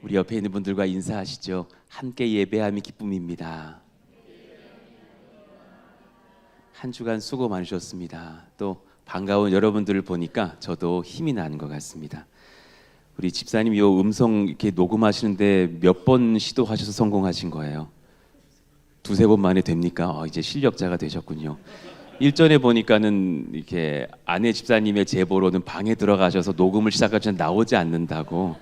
우리 옆에 있는 분들과 인사하시죠. 함께 예배함이 기쁨입니다. 한 주간 수고 많으셨습니다. 또 반가운 여러분들을 보니까 저도 힘이 나는 것 같습니다. 우리 집사님 이 음성 이렇게 녹음하시는데 몇 번 시도하셔서 성공하신 거예요? 두세 번 만에 됩니까? 이제 실력자가 되셨군요. 일전에 보니까는 이렇게 아내 집사님의 제보로는 방에 들어가셔서 녹음을 시작하시면 나오지 않는다고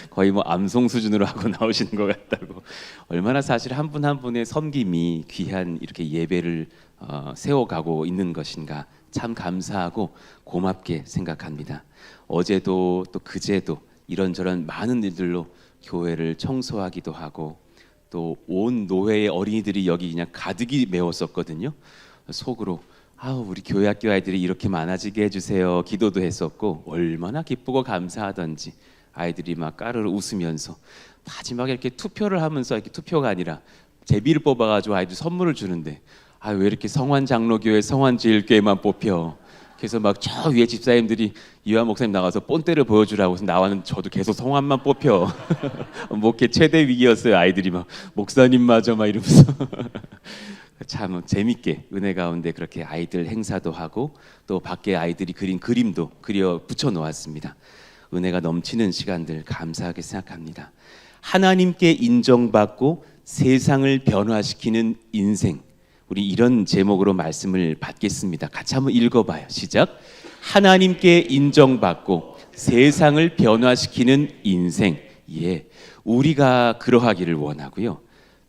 거의 뭐 암송 수준으로 하고 나오시는 것 같다고. 얼마나 사실 한 분 한 분의 섬김이 귀한 이렇게 예배를 세워가고 있는 것인가 참 감사하고 고맙게 생각합니다. 어제도 또 그제도 이런저런 많은 일들로 교회를 청소하기도 하고 또 온 노회의 어린이들이 여기 그냥 가득이 메웠었거든요. 속으로 우리 교회 학교 아이들이 이렇게 많아지게 해주세요 기도도 했었고 얼마나 기쁘고 감사하던지 아이들이 막 까르르 웃으면서 마지막에 이렇게 투표를 하면서 이렇게 투표가 아니라 제비를 뽑아가지고 아이들 선물을 주는데 왜 이렇게 성환장로교회 성환제일교회만 뽑혀. 그래서 막 저 위에 집사님들이 이화 목사님 나가서 본때를 보여주라고 해서 나왔는데 저도 계속 성환만 뽑혀. 목회 최대 위기였어요. 아이들이 막 목사님마저 막 이러면서 참 재밌게 은혜 가운데 그렇게 아이들 행사도 하고 또 밖에 아이들이 그린 그림도 그려 붙여 놓았습니다. 은혜가 넘치는 시간들 감사하게 생각합니다. 하나님께 인정받고 세상을 변화시키는 인생, 우리 이런 제목으로 말씀을 받겠습니다. 같이 한번 읽어봐요. 시작. 하나님께 인정받고 세상을 변화시키는 인생. 우리가 그러하기를 원하고요.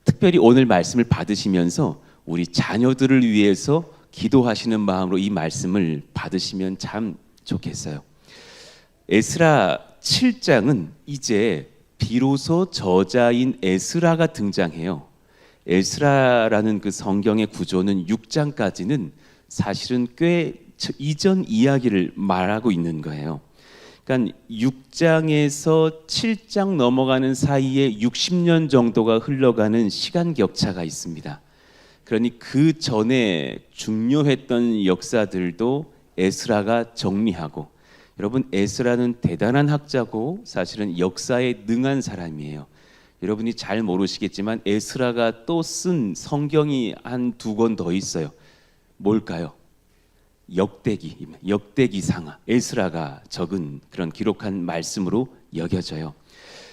특별히 오늘 말씀을 받으시면서 우리 자녀들을 위해서 기도하시는 마음으로 이 말씀을 받으시면 참 좋겠어요. 에스라 7장은 이제 비로소 저자인 에스라가 등장해요. 에스라라는 그 성경의 구조는 6장까지는 사실은 꽤 이전 이야기를 말하고 있는 거예요. 그러니까 6장에서 7장 넘어가는 사이에 60년 정도가 흘러가는 시간 격차가 있습니다. 그러니 그 전에 중요했던 역사들도 에스라가 정리하고, 여러분 에스라는 대단한 학자고 사실은 역사에 능한 사람이에요. 여러분이 잘 모르시겠지만 에스라가 또 쓴 성경이 한 2권 더 있어요. 뭘까요? 역대기상하. 에스라가 적은 그런 기록한 말씀으로 여겨져요.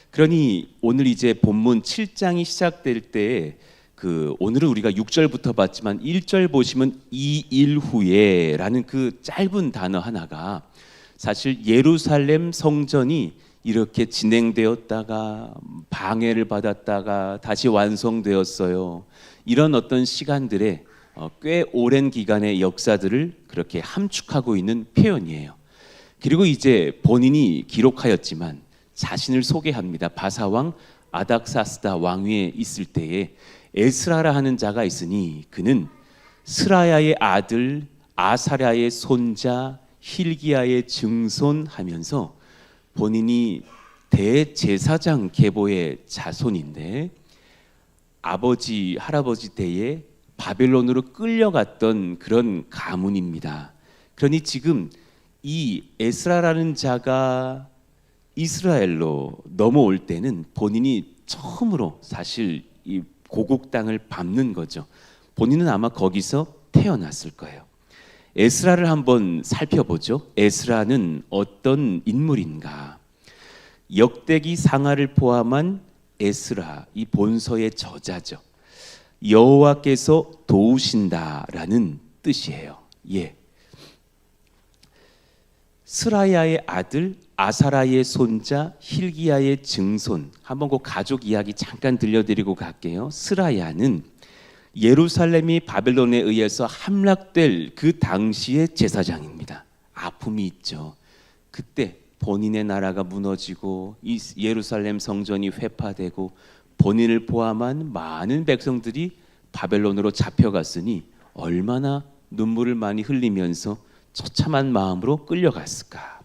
그러니 오늘 이제 본문 7장이 시작될 때 오늘은 우리가 6절부터 봤지만 1절 보시면 이 일 후에라는 그 짧은 단어 하나가 사실 예루살렘 성전이 이렇게 진행되었다가 방해를 받았다가 다시 완성되었어요. 이런 어떤 시간들에 꽤 오랜 기간의 역사들을 그렇게 함축하고 있는 표현이에요. 그리고 이제 본인이 기록하였지만 자신을 소개합니다. 바사왕 아닥사스다 왕위에 있을 때에 에스라라 하는 자가 있으니 그는 스라야의 아들 아사랴의 손자 힐기야의 증손하면서 본인이 대제사장 계보의 자손인데 아버지 할아버지 때에 바벨론으로 끌려갔던 그런 가문입니다. 그러니 지금 이 에스라라는 자가 이스라엘로 넘어올 때는 본인이 처음으로 사실 이 고국 땅을 밟는 거죠. 본인은 아마 거기서 태어났을 거예요. 에스라를 한번 살펴보죠. 에스라는 어떤 인물인가? 역대기 상하를 포함한 에스라, 이 본서의 저자죠. 여호와께서 도우신다라는 뜻이에요. 스라야의 아들 아사라의 손자 힐기야의 증손. 한번 그 가족 이야기 잠깐 들려드리고 갈게요. 스라야는 예루살렘이 바벨론에 의해서 함락될 그 당시의 제사장입니다. 아픔이 있죠. 그때 본인의 나라가 무너지고 이 예루살렘 성전이 회파되고 본인을 포함한 많은 백성들이 바벨론으로 잡혀갔으니 얼마나 눈물을 많이 흘리면서 처참한 마음으로 끌려갔을까.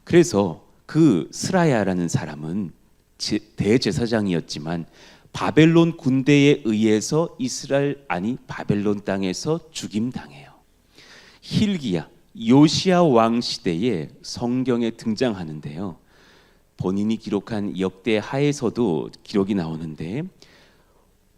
그래서 그 스라야라는 사람은 대제사장이었지만 바벨론 군대에 의해서 바벨론 땅에서 죽임당해요. 힐기야 요시야 왕 시대에 성경에 등장하는데요. 본인이 기록한 역대 하에서도 기록이 나오는데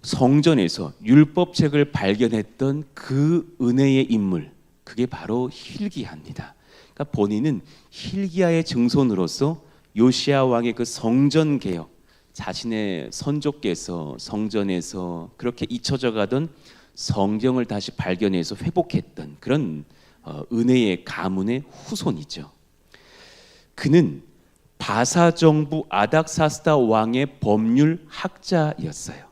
성전에서 율법책을 발견했던 그 은혜의 인물, 그게 바로 hilki야입니다. 그러니까 본인은 hilki야의 증손으로서 요시야 왕의 그 성전 개혁, 자신의 선조께서 성전에서 그렇게 잊혀져 가던 성경을 다시 발견해서 회복했던 그런 은혜의 가문의 후손이죠. 그는 바사 정부 아닥사스다 왕의 법률 학자였어요.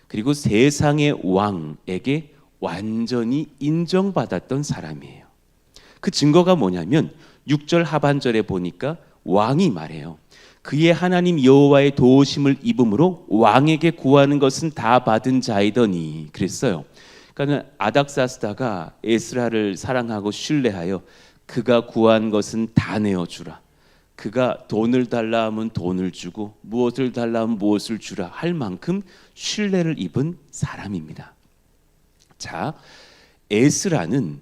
그리고 세상의 왕에게 완전히 인정받았던 사람이에요. 그 증거가 뭐냐면 6절 하반절에 보니까 왕이 말해요. 그의 하나님 여호와의 도우심을 입음으로 왕에게 구하는 것은 다 받은 자이더니 그랬어요. 그러니까 아닥사스다가 에스라를 사랑하고 신뢰하여 그가 구한 것은 다 내어주라. 그가 돈을 달라 하면 돈을 주고 무엇을 달라 하면 무엇을 주라 할 만큼 신뢰를 입은 사람입니다. 자, 에스라는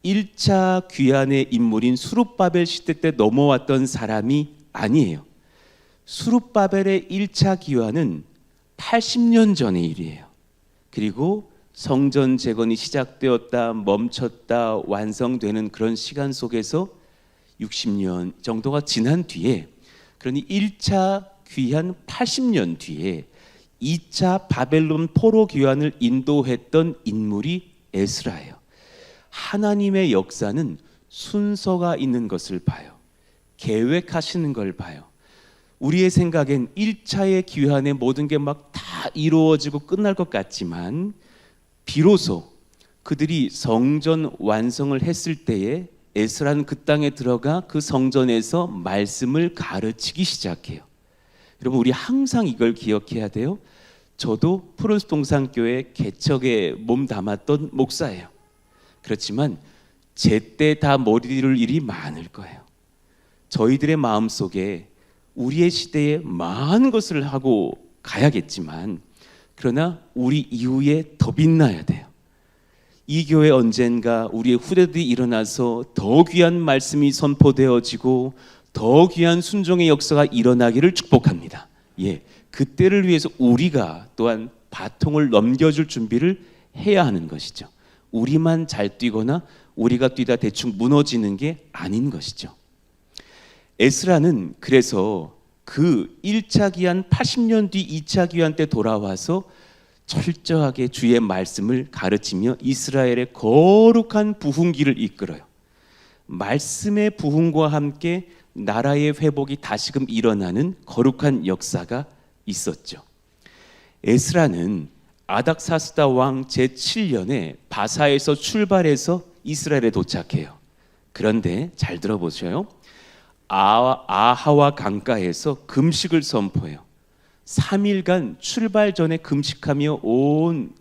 1차 귀환의 인물인 수룹바벨 시대 때 넘어왔던 사람이 아니에요. 수룹바벨의 1차 귀환은 80년 전의 일이에요. 그리고 성전 재건이 시작되었다 멈췄다 완성되는 그런 시간 속에서 60년 정도가 지난 뒤에, 그러니 1차 귀환 80년 뒤에 2차 바벨론 포로 귀환을 인도했던 인물이 에스라예요. 하나님의 역사는 순서가 있는 것을 봐요. 계획하시는 걸 봐요. 우리의 생각엔 1차의 귀환에 모든 게 막 다 이루어지고 끝날 것 같지만 비로소 그들이 성전 완성을 했을 때에 에스라는 그 땅에 들어가 그 성전에서 말씀을 가르치기 시작해요. 여러분, 우리 항상 이걸 기억해야 돼요. 저도 푸른숲 동산교회 개척에 몸 담았던 목사예요. 그렇지만 제때 다 머리를 일이 많을 거예요. 저희들의 마음속에 우리의 시대에 많은 것을 하고 가야겠지만 그러나 우리 이후에 더 빛나야 돼요. 이 교회 언젠가 우리의 후대들이 일어나서 더 귀한 말씀이 선포되어지고 더 귀한 순종의 역사가 일어나기를 축복합니다. 예, 그때를 위해서 우리가 또한 바통을 넘겨줄 준비를 해야 하는 것이죠. 우리만 잘 뛰거나 우리가 뛰다 대충 무너지는 게 아닌 것이죠. 에스라는 그래서 그 1차 기한 80년 뒤 2차 기한 때 돌아와서 철저하게 주의 말씀을 가르치며 이스라엘의 거룩한 부흥기를 이끌어요. 말씀의 부흥과 함께 나라의 회복이 다시금 일어나는 거룩한 역사가 있었죠. 에스라는 아닥사스다 왕 제7년에 바사에서 출발해서 이스라엘에 도착해요. 그런데 잘 들어보셔요. 아하와 강가에서 금식을 선포해요. 3일간 출발 전에 금식하며 온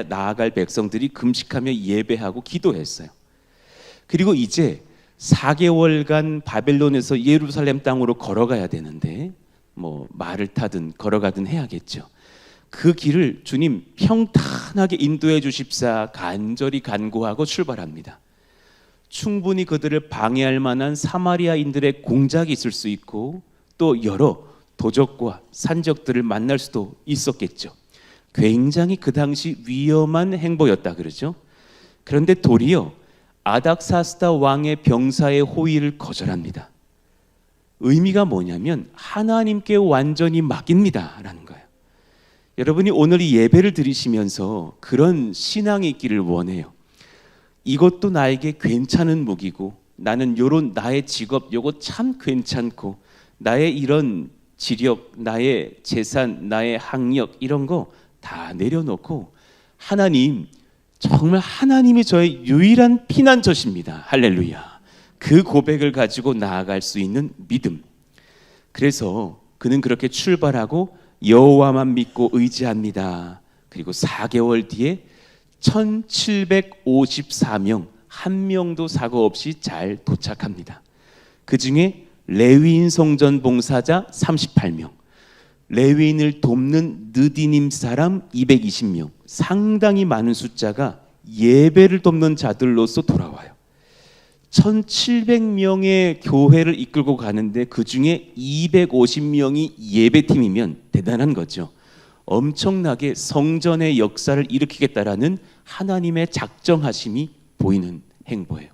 나아갈 백성들이 금식하며 예배하고 기도했어요. 그리고 이제 4개월간 바벨론에서 예루살렘 땅으로 걸어가야 되는데 뭐 말을 타든 걸어가든 해야겠죠. 그 길을 주님 평탄하게 인도해 주십사 간절히 간구하고 출발합니다. 충분히 그들을 방해할 만한 사마리아인들의 공작이 있을 수 있고 또 여러 도적과 산적들을 만날 수도 있었겠죠. 굉장히 그 당시 위험한 행보였다 그러죠. 그런데 도리어 아닥사스다 왕의 병사의 호의를 거절합니다. 의미가 뭐냐면 하나님께 완전히 맡깁니다 라는 거예요. 여러분이 오늘 이 예배를 드리시면서 그런 신앙이 있기를 원해요. 이것도 나에게 괜찮은 무기고 나는 요런 나의 직업 요거 참 괜찮고 나의 이런 지력, 나의 재산, 나의 학력 이런 거 다 내려놓고 하나님, 정말 하나님이 저의 유일한 피난처십니다. 할렐루야. 그 고백을 가지고 나아갈 수 있는 믿음. 그래서 그는 그렇게 출발하고 여호와만 믿고 의지합니다. 그리고 4개월 뒤에 1754명 한 명도 사고 없이 잘 도착합니다. 그 중에 레위인 성전 봉사자 38명, 레위인을 돕는 느디님 사람 220명, 상당히 많은 숫자가 예배를 돕는 자들로서 돌아와요. 1700명의 교회를 이끌고 가는데 그 중에 250명이 예배팀이면 대단한 거죠. 엄청나게 성전의 역사를 일으키겠다라는 하나님의 작정하심이 보이는 행보예요.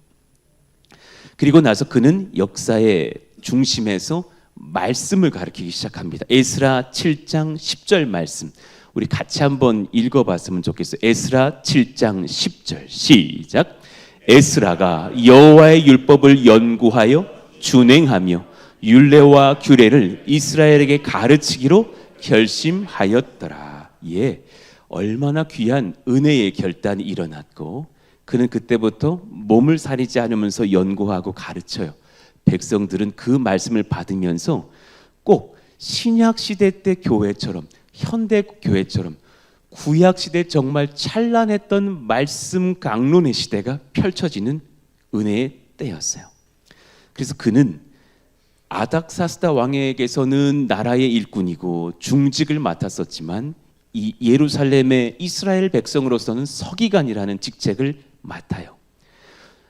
그리고 나서 그는 역사의 중심에서 말씀을 가르치기 시작합니다. 에스라 7장 10절 말씀, 우리 같이 한번 읽어봤으면 좋겠어요. 에스라 7장 10절 시작. 에스라가 여호와의 율법을 연구하여 준행하며 율례와 규례를 이스라엘에게 가르치기로 결심하였더라. 예, 얼마나 귀한 은혜의 결단이 일어났고, 그는 그때부터 몸을 사리지 않으면서 연구하고 가르쳐요. 백성들은 그 말씀을 받으면서 꼭 신약 시대 때 교회처럼, 현대 교회처럼 구약 시대 정말 찬란했던 말씀 강론의 시대가 펼쳐지는 은혜의 때였어요. 그래서 그는 아닥사스다 왕에게서는 나라의 일꾼이고 중직을 맡았었지만 이 예루살렘의 이스라엘 백성으로서는 서기관이라는 직책을 맡아요.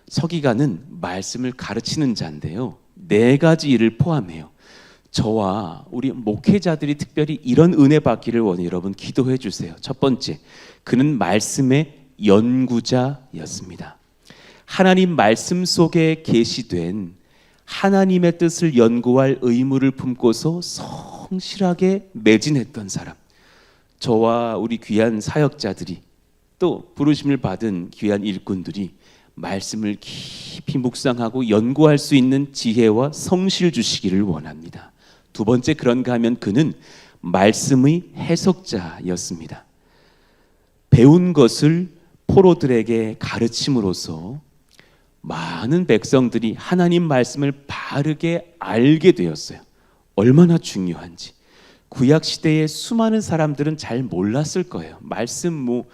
서기관은 말씀을 가르치는 자인데요, 4가지 일을 포함해요. 저와 우리 목회자들이 특별히 이런 은혜 받기를 원해 여러분 기도해 주세요. 첫 번째, 그는 말씀의 연구자였습니다. 하나님 말씀 속에 계시된 하나님의 뜻을 연구할 의무를 품고서 성실하게 매진했던 사람. 저와 우리 귀한 사역자들이, 또 부르심을 받은 귀한 일꾼들이 말씀을 깊이 묵상하고 연구할 수 있는 지혜와 성실 주시기를 원합니다. 두 번째, 그런가 하면 그는 말씀의 해석자였습니다. 배운 것을 포로들에게 가르침으로써 많은 백성들이 하나님 말씀을 바르게 알게 되었어요. 얼마나 중요한지. 구약 시대의 수많은 사람들은 잘 몰랐을 거예요. 말씀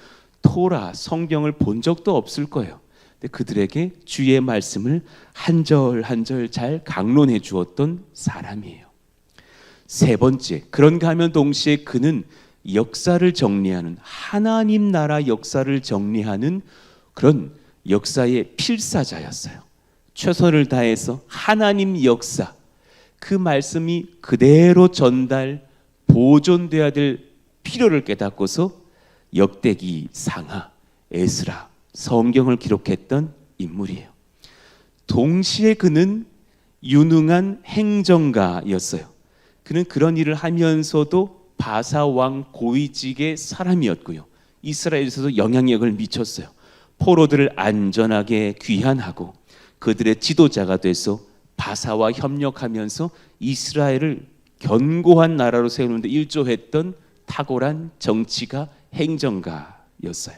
토라, 성경을 본 적도 없을 거예요. 근데 그들에게 주의 말씀을 한 절 한 절 잘 강론해 주었던 사람이에요. 세 번째, 그런가 하면 동시에 그는 역사를 정리하는, 하나님 나라 역사를 정리하는 그런 역사의 필사자였어요. 최선을 다해서 하나님 역사, 그 말씀이 그대로 전달, 보존돼야 될 필요를 깨닫고서 역대기, 상하, 에스라, 성경을 기록했던 인물이에요. 동시에 그는 유능한 행정가였어요. 그는 그런 일을 하면서도 바사 왕 고위직의 사람이었고요, 이스라엘에서도 영향력을 미쳤어요. 포로들을 안전하게 귀환하고 그들의 지도자가 돼서 바사와 협력하면서 이스라엘을 견고한 나라로 세우는 데 일조했던 탁월한 정치가, 행정가였어요.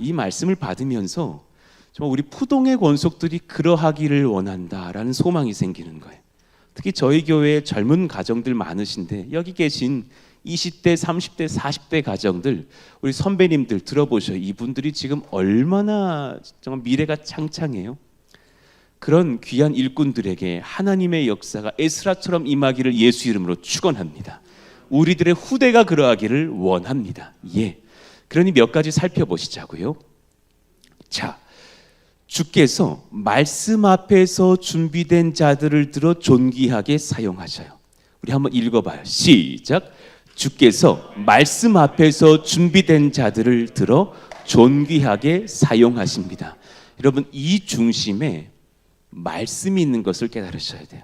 이 말씀을 받으면서 정말 우리 푸동의 권속들이 그러하기를 원한다라는 소망이 생기는 거예요. 특히 저희 교회에 젊은 가정들 많으신데 여기 계신 20대, 30대, 40대 가정들, 우리 선배님들 들어보셔요. 이분들이 지금 얼마나 정말 미래가 창창해요. 그런 귀한 일꾼들에게 하나님의 역사가 에스라처럼 임하기를 예수 이름으로 축원합니다. 우리들의 후대가 그러하기를 원합니다. 예. 그러니 몇 가지 살펴보시자고요. 자, 주께서 말씀 앞에서 준비된 자들을 들어 존귀하게 사용하셔요. 우리 한번 읽어봐요. 시작. 주께서 말씀 앞에서 준비된 자들을 들어 존귀하게 사용하십니다. 여러분, 이 중심에 말씀이 있는 것을 깨달으셔야 돼요.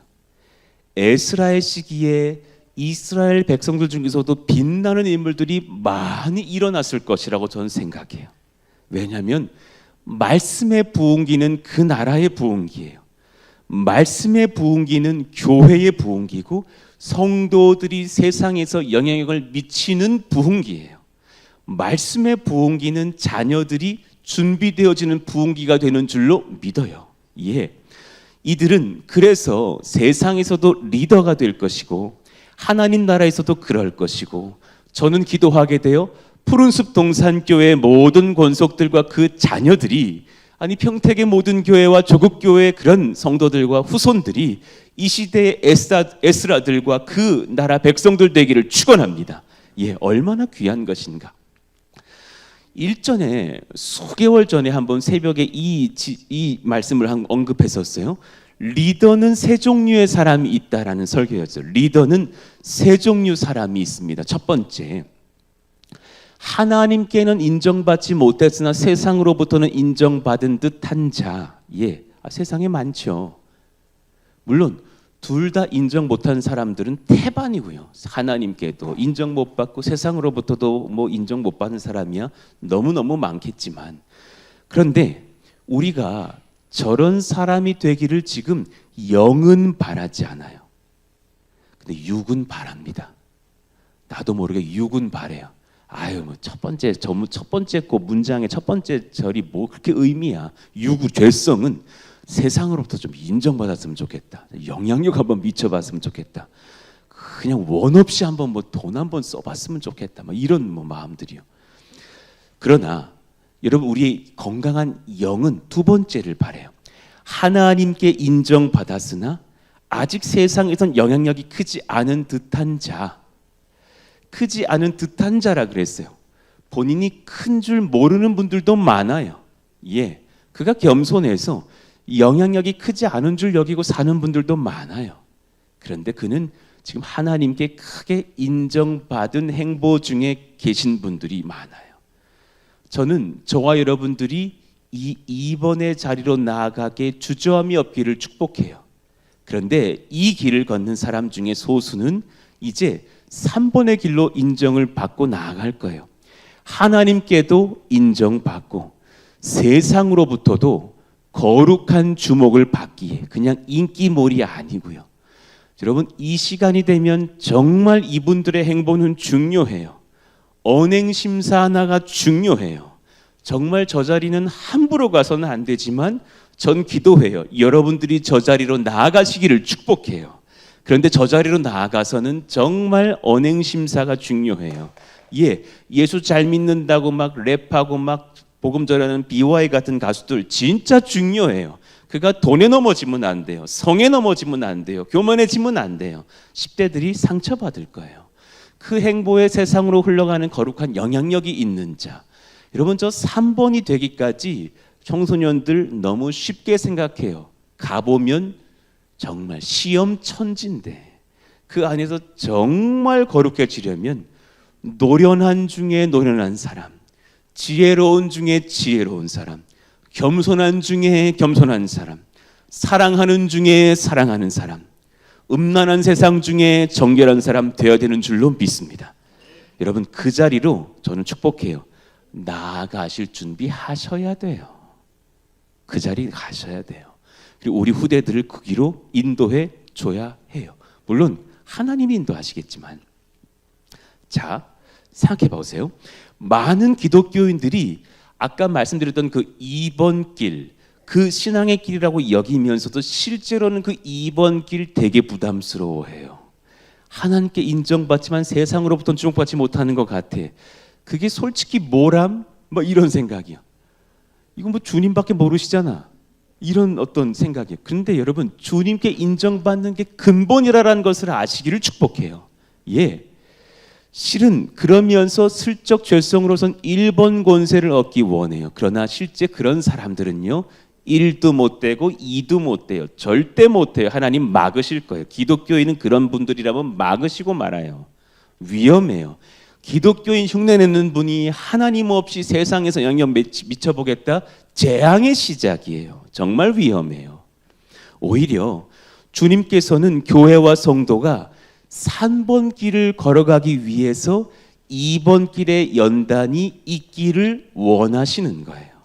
에스라의 시기에 이스라엘 백성들 중에서도 빛나는 인물들이 많이 일어났을 것이라고 저는 생각해요. 왜냐하면 말씀의 부흥기는 그 나라의 부흥기예요. 말씀의 부흥기는 교회의 부흥기고 성도들이 세상에서 영향력을 미치는 부흥기예요. 말씀의 부흥기는 자녀들이 준비되어지는 부흥기가 되는 줄로 믿어요. 예. 이들은 그래서 세상에서도 리더가 될 것이고 하나님 나라에서도 그럴 것이고, 저는 기도하게 되어 푸른숲 동산교회의 모든 권속들과 그 자녀들이, 아니 평택의 모든 교회와 조국교회의 그런 성도들과 후손들이 이 시대의 에스라들과 그 나라 백성들 되기를 축원합니다. 예, 얼마나 귀한 것인가. 일전에 수개월 전에 한번 새벽에 이 말씀을 언급했었어요. 리더는 세 종류의 사람이 있다라는 설교였어요. 리더는 세 종류 사람이 있습니다. 첫 번째, 하나님께는 인정받지 못했으나 세상으로부터는 인정받은 듯한 자. 세상에 많죠. 물론 둘 다 인정 못한 사람들은 태반이고요. 하나님께도 인정 못 받고 세상으로부터도 뭐 인정 못 받는 사람이야 너무너무 많겠지만, 그런데 우리가 저런 사람이 되기를 지금 영은 바라지 않아요. 근데 육은 바랍니다. 나도 모르게 육은 바래요. 첫 번째 거 문장의 첫 번째 절이 뭐 그렇게 의미야. 육의 죄성은 세상으로부터 좀 인정받았으면 좋겠다. 영향력 한번 미쳐봤으면 좋겠다. 그냥 원 없이 한번 돈 한번 써봤으면 좋겠다. 이런 마음들이요. 그러나 여러분, 우리의 건강한 영은 두 번째를 바래요. 하나님께 인정받았으나 아직 세상에선 영향력이 크지 않은 듯한 자. 크지 않은 듯한 자라 그랬어요. 본인이 큰 줄 모르는 분들도 많아요. 그가 겸손해서 영향력이 크지 않은 줄 여기고 사는 분들도 많아요. 그런데 그는 지금 하나님께 크게 인정받은 행보 중에 계신 분들이 많아요. 저는 저와 여러분들이 이 2번의 자리로 나아가게 주저함이 없기를 축복해요. 그런데 이 길을 걷는 사람 중에 소수는 이제 3번의 길로 인정을 받고 나아갈 거예요. 하나님께도 인정받고 세상으로부터도 거룩한 주목을 받기에, 그냥 인기몰이 아니고요. 여러분, 이 시간이 되면 정말 이분들의 행보는 중요해요. 언행심사 하나가 중요해요. 정말 저 자리는 함부로 가서는 안 되지만 전 기도해요. 여러분들이 저 자리로 나아가시기를 축복해요. 그런데 저 자리로 나아가서는 정말 언행심사가 중요해요. 예수 잘 믿는다고 막 랩하고 막 복음 전하는 BY 같은 가수들 진짜 중요해요. 그가 돈에 넘어지면 안 돼요. 성에 넘어지면 안 돼요. 교만해지면 안 돼요. 10대들이 상처받을 거예요. 그 행보에 세상으로 흘러가는 거룩한 영향력이 있는 자. 여러분, 저 3번이 되기까지 청소년들 너무 쉽게 생각해요. 가보면 정말 시험 천지인데 그 안에서 정말 거룩해지려면 노련한 중에 노련한 사람, 지혜로운 중에 지혜로운 사람, 겸손한 중에 겸손한 사람, 사랑하는 중에 사랑하는 사람, 음란한 세상 중에 정결한 사람 되어야 되는 줄로 믿습니다. 여러분, 그 자리로 저는 축복해요. 나아가실 준비하셔야 돼요. 그 자리 가셔야 돼요. 그리고 우리 후대들을 그 길로 인도해 줘야 해요. 물론 하나님이 인도하시겠지만, 자, 생각해 보세요. 많은 기독교인들이 아까 말씀드렸던 그 2번 길, 그 신앙의 길이라고 여기면서도 실제로는 그 2번 길 되게 부담스러워해요. 하나님께 인정받지만 세상으로부터는 주목받지 못하는 것 같아. 그게 솔직히 뭐람? 이런 생각이야. 이건 주님밖에 모르시잖아. 이런 어떤 생각이에요. 그런데 여러분, 주님께 인정받는 게 근본이라는 것을 아시기를 축복해요. 실은 그러면서 슬쩍 죄성으로선 1번 권세를 얻기 원해요. 그러나 실제 그런 사람들은요, 1도 못 되고 2도 못 돼요. 절대 못 돼요. 하나님 막으실 거예요. 기독교인은 그런 분들이라면 막으시고 말아요. 위험해요. 기독교인 흉내내는 분이 하나님 없이 세상에서 영향 미쳐보겠다? 재앙의 시작이에요. 정말 위험해요. 오히려 주님께서는 교회와 성도가 3번 길을 걸어가기 위해서 2번 길의 연단이 있기를 원하시는 거예요.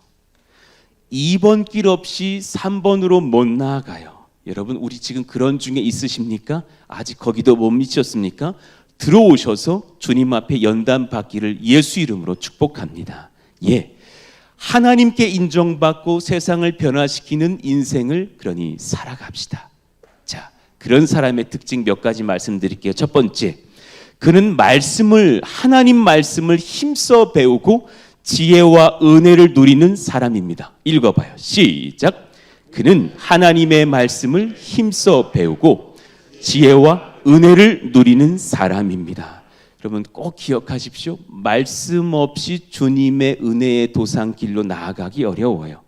2번 길 없이 3번으로 못 나아가요. 여러분, 우리 지금 그런 중에 있으십니까? 아직 거기도 못 미쳤습니까? 들어오셔서 주님 앞에 연단 받기를 예수 이름으로 축복합니다. 하나님께 인정받고 세상을 변화시키는 인생을 그러니 살아갑시다. 자, 그런 사람의 특징 몇 가지 말씀드릴게요. 첫 번째, 그는 하나님 말씀을 힘써 배우고 지혜와 은혜를 누리는 사람입니다. 읽어봐요. 시작. 그는 하나님의 말씀을 힘써 배우고 지혜와 은혜를 누리는 사람입니다. 여러분 꼭 기억하십시오. 말씀 없이 주님의 은혜의 도상길로 나아가기 어려워요.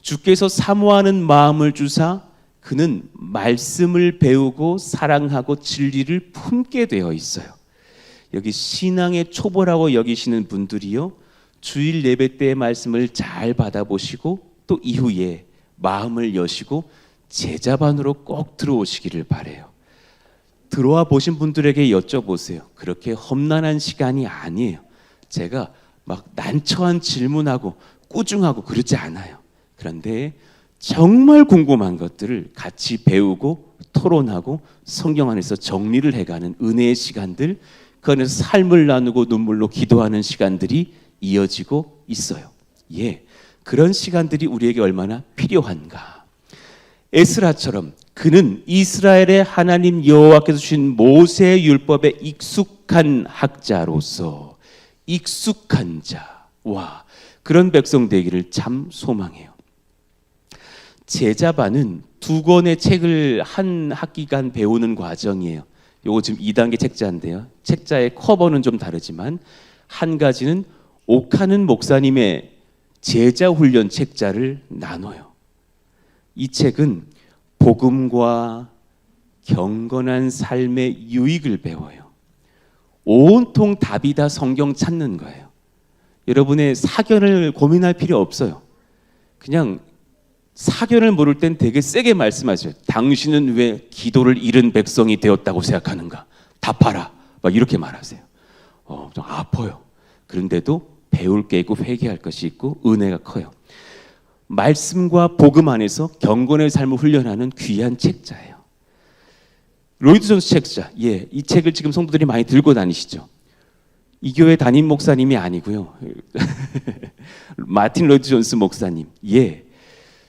주께서 사모하는 마음을 주사 그는 말씀을 배우고 사랑하고 진리를 품게 되어 있어요. 여기 신앙의 초보라고 여기시는 분들이요, 주일 예배 때의 말씀을 잘 받아보시고 또 이후에 마음을 여시고 제자반으로 꼭 들어오시기를 바라요. 들어와 보신 분들에게 여쭤보세요. 그렇게 험난한 시간이 아니에요. 제가 막 난처한 질문하고 꾸중하고 그러지 않아요. 그런데 정말 궁금한 것들을 같이 배우고 토론하고 성경 안에서 정리를 해가는 은혜의 시간들, 그 안에서 삶을 나누고 눈물로 기도하는 시간들이 이어지고 있어요. 예, 그런 시간들이 우리에게 얼마나 필요한가. 에스라처럼 그는 이스라엘의 하나님 여호와께서 주신 모세의 율법에 익숙한 학자로서 익숙한 자, 와, 그런 백성 되기를 참 소망해요. 제자반은 2권의 책을 한 학기간 배우는 과정이에요. 요거 지금 2단계 책자인데요. 책자의 커버는 좀 다르지만 한 가지는 옥하는 목사님의 제자 훈련 책자를 나눠요. 이 책은 복음과 경건한 삶의 유익을 배워요. 온통 답이 다 성경 찾는 거예요. 여러분의 사견을 고민할 필요 없어요. 그냥 사견을 모를 땐 되게 세게 말씀하세요. 당신은 왜 기도를 잃은 백성이 되었다고 생각하는가? 답하라. 막 이렇게 말하세요. 좀 아파요. 그런데도 배울 게 있고 회개할 것이 있고 은혜가 커요. 말씀과 복음 안에서 경건의 삶을 훈련하는 귀한 책자예요. 로이드 존스 책자. 예, 이 책을 지금 성도들이 많이 들고 다니시죠. 이 교회 담임 목사님이 아니고요. 마틴 로이드 존스 목사님. 예.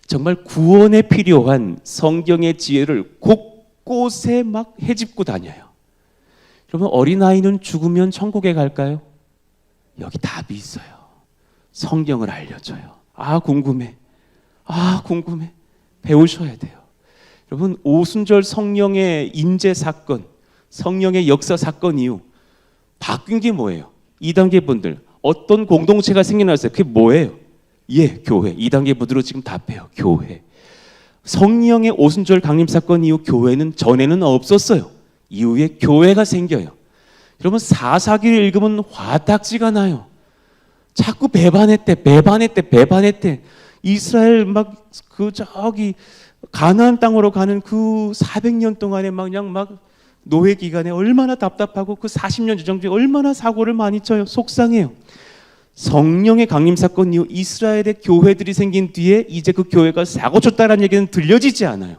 정말 구원에 필요한 성경의 지혜를 곳곳에 막 헤집고 다녀요. 그러면 어린아이는 죽으면 천국에 갈까요? 여기 답이 있어요. 성경을 알려줘요. 아, 궁금해. 아, 궁금해. 배우셔야 돼요. 여러분, 오순절 성령의 임재 사건, 성령의 역사 사건 이후 바뀐 게 뭐예요? 2단계 분들 어떤 공동체가 생겨났어요. 그게 뭐예요? 예, 교회. 2단계 분들로 지금 답해요. 교회. 성령의 오순절 강림 사건 이후 교회는 전에는 없었어요. 이후에 교회가 생겨요. 여러분, 사사기를 읽으면 화딱지가 나요. 자꾸 배반했대. 이스라엘 막 그 저기 가나안 땅으로 가는 그 400년 동안에 그냥 막 노예 기간에 얼마나 답답하고 그 40년 주정주에 얼마나 사고를 많이 쳐요. 속상해요. 성령의 강림 사건 이후 이스라엘의 교회들이 생긴 뒤에 이제 그 교회가 사고 쳤다는 얘기는 들려지지 않아요.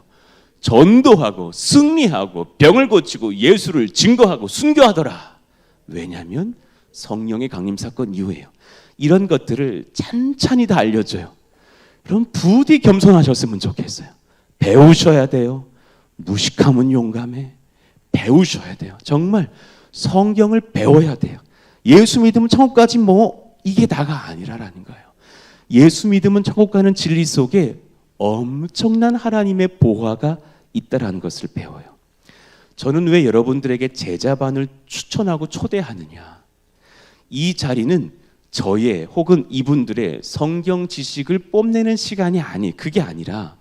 전도하고 승리하고 병을 고치고 예수를 증거하고 순교하더라. 왜냐하면 성령의 강림 사건 이후에요. 이런 것들을 찬찬히 다 알려줘요. 그럼 부디 겸손하셨으면 좋겠어요. 배우셔야 돼요. 무식하면 용감해. 배우셔야 돼요. 정말 성경을 배워야 돼요. 예수 믿으면 천국 가지 뭐 이게 다가 아니라라는 거예요. 예수 믿으면 천국 가는 진리 속에 엄청난 하나님의 보화가 있다라는 것을 배워요. 저는 왜 여러분들에게 제자반을 추천하고 초대하느냐? 이 자리는 저의 혹은 이분들의 성경 지식을 뽐내는 시간이 그게 아니라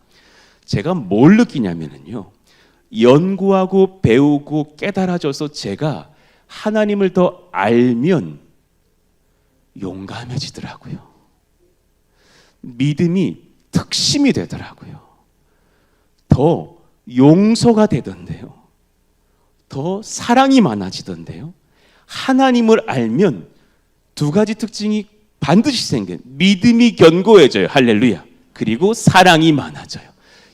제가 뭘 느끼냐면요. 연구하고 배우고 깨달아져서 제가 하나님을 더 알면 용감해지더라고요. 믿음이 특심이 되더라고요. 더 용서가 되던데요. 더 사랑이 많아지던데요. 하나님을 알면 2가지 특징이 반드시 생겨요. 믿음이 견고해져요. 할렐루야. 그리고 사랑이 많아져요.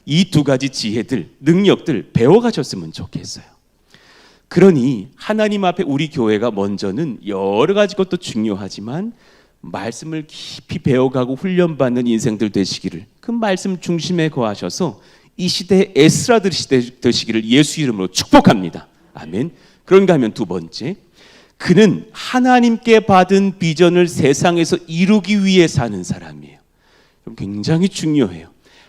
이 2가지 지혜들, 능력들 배워가셨으면 좋겠어요. 그러니 하나님 앞에 우리 교회가 먼저는 여러 가지 것도 중요하지만 말씀을 깊이 배워가고 훈련받는 인생들 되시기를, 그 말씀 중심에 거하셔서 이 시대의 에스라들이 되시기를 예수 이름으로 축복합니다. 아멘. 그런가 하면 2번째, 그는 하나님께 받은 비전을 세상에서 이루기 위해 사는 사람이에요. 굉장히 중요해요.